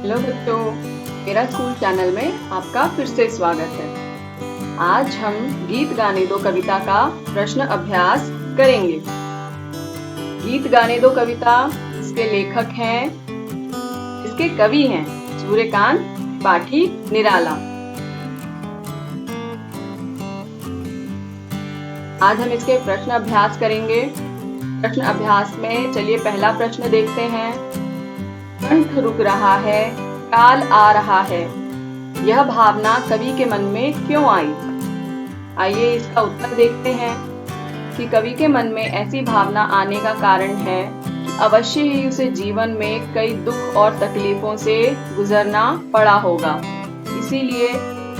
Hello बच्चों, मेरा school channel में आपका फिर से स्वागत है। आज हम गीत गाने दो कविता का प्रश्न अभ्यास करेंगे। गीत गाने दो कविता इसके लेखक हैं, इसके कवि हैं सूर्यकांत पाठी निराला। आज हम इसके प्रश्न अभ्यास करेंगे। प्रश्न अभ्यास में चलिए पहला प्रश्न देखते हैं। कंठ रुक रहा है, काल आ रहा है, यह भावना कवि के मन में क्यों आई? आइए इसका उत्तर देखते हैं कि कवि के मन में ऐसी भावना आने का कारण है कि अवश्य ही उसे जीवन में कई दुख और तकलीफों से गुजरना पड़ा होगा। इसीलिए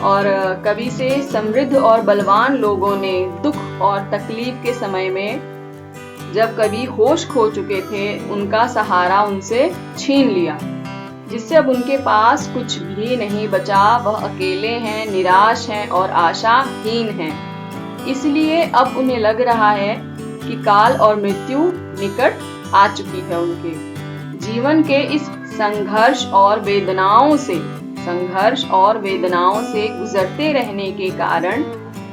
और कवि से समृद्ध और बलवान लोगों ने दुख और तकलीफ के समय में जब कवि होश खो चुके थे, उनका सहारा उनसे छीन लिया, जिससे अब उनके पास कुछ भी नहीं बचा। वह अकेले हैं, निराश हैं और आशाहीन हैं। इसलिए अब उन्हें लग रहा है कि काल और मृत्यु निकट आ चुकी है। उनके जीवन के इस संघर्ष और वेदनाओं से गुजरते रहने के कारण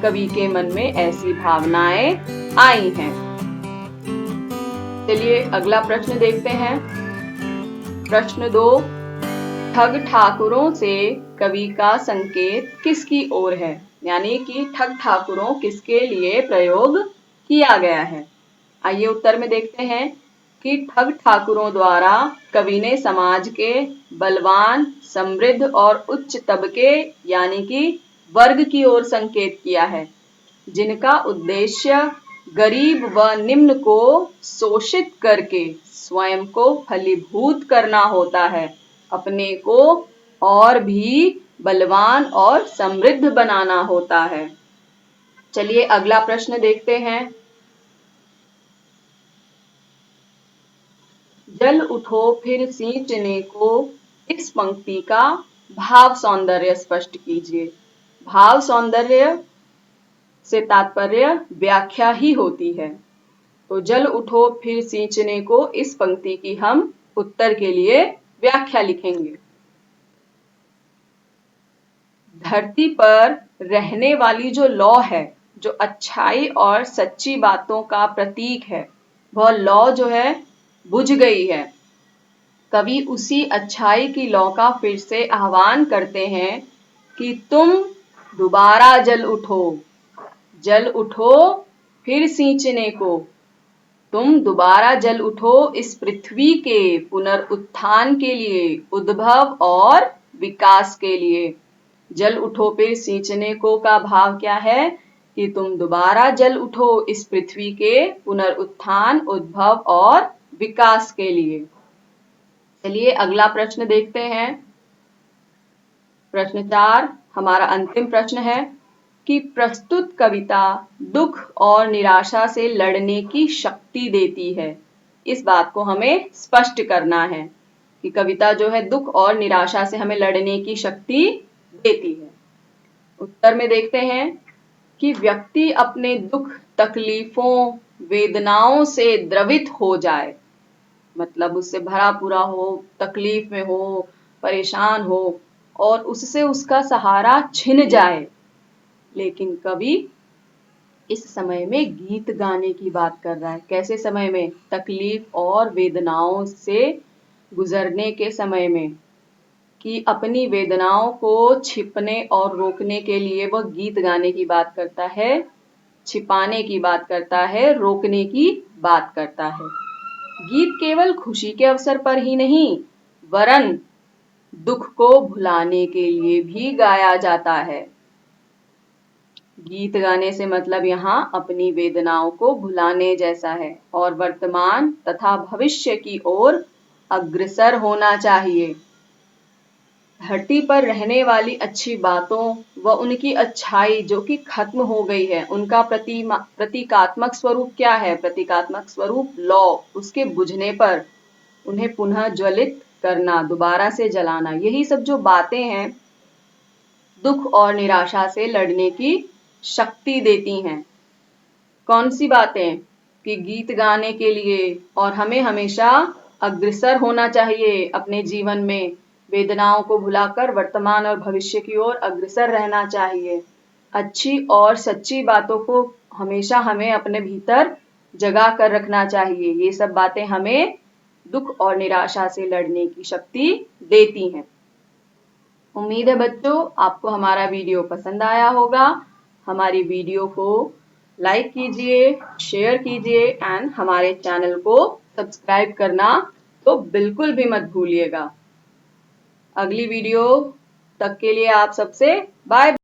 कवि के मन में ऐसी भावनाएं आई हैं। चलिए अगला प्रश्न देखते हैं। प्रश्न 2, ठग ठाकुरों से कवि का संकेत किसकी ओर है? यानी कि ठग ठाकुरों किसके लिए प्रयोग किया गया है? आइए उत्तर में देखते हैं कि ठग ठाकुरों द्वारा कवि ने समाज के बलवान, समृद्ध और उच्च तबके यानी कि वर्ग की ओर संकेत किया है, जिनका उद्देश्य गरीब व निम्न को शोषित करके स्वयं को फलीभूत करना होता है, अपने को और भी बलवान और समृद्ध बनाना होता है। चलिए अगला प्रश्न देखते हैं। जल उठो फिर सींचने को, इस पंक्ति का भाव सौंदर्य स्पष्ट कीजिए। भाव सौंदर्य से तात्पर्य व्याख्या ही होती है। तो जल उठो फिर सींचने को, इस पंक्ति की हम उत्तर के लिए व्याख्या लिखेंगे। धरती पर रहने वाली जो लौ है, जो अच्छाई और सच्ची बातों का प्रतीक है, वह लौ जो है बुझ गई है। कवि उसी अच्छाई की लौ का फिर से आह्वान करते हैं कि तुम दोबारा जल उठो फिर सींचने को। तुम दोबारा जल उठो इस पृथ्वी के पुनरुत्थान के लिए, उद्भव और विकास के लिए। जल उठो फिर सींचने को का भाव क्या है कि तुम दोबारा जल उठो इस पृथ्वी के पुनरुत्थान, उद्भव और विकास के लिए। चलिए अगला प्रश्न देखते हैं। प्रश्न 4 हमारा अंतिम प्रश्न है कि प्रस्तुत कविता दुख और निराशा से लड़ने की शक्ति देती है। इस बात को हमें स्पष्ट करना है कि कविता जो है दुख और निराशा से हमें लड़ने की शक्ति देती है। उत्तर में देखते हैं कि व्यक्ति अपने दुख, तकलीफों, वेदनाओं से द्रवित हो जाए, मतलब उससे भरा पूरा हो, तकलीफ में हो, परेशान हो और उससे उसका सहारा छिन जाए। लेकिन कवि इस समय में गीत गाने की बात कर रहा है। कैसे समय में? तकलीफ और वेदनाओं से गुजरने के समय में, कि अपनी वेदनाओं को छिपने और रोकने के लिए वह गीत गाने की बात करता है, छिपाने की बात करता है, रोकने की बात करता है। गीत केवल खुशी के अवसर पर ही नहीं, वरन दुख को भुलाने के लिए भी गाया जाता है। गीत गाने से मतलब यहाँ अपनी वेदनाओं को भुलाने जैसा है और वर्तमान तथा भविष्य की ओर अग्रसर होना चाहिए। धरती पर रहने वाली अच्छी बातों व उनकी अच्छाई जो कि खत्म हो गई है, उनका प्रतीकात्मक स्वरूप क्या है? प्रतीकात्मक स्वरूप लौ, उसके बुझने पर उन्हें पुनः ज्वलित करना, दोबारा से जलाना, यही सब जो बातें हैं दुख और निराशा से लड़ने की शक्ति देती हैं। कौन सी बातें? कि गीत गाने के लिए और हमें हमेशा अग्रसर होना चाहिए अपने जीवन में, वेदनाओं को भुलाकर वर्तमान और भविष्य की ओर अग्रसर रहना चाहिए। अच्छी और सच्ची बातों को हमेशा हमें अपने भीतर जगा कर रखना चाहिए। ये सब बातें हमें दुख और निराशा से लड़ने की शक्ति देती हैं। उम्मीद है बच्चों आपको हमारा वीडियो पसंद आया होगा। हमारी वीडियो को लाइक कीजिए, शेयर कीजिए एंड हमारे चैनल को सब्सक्राइब करना तो बिल्कुल भी मत भूलिएगा। अगली वीडियो तक के लिए आप सबसे बाय।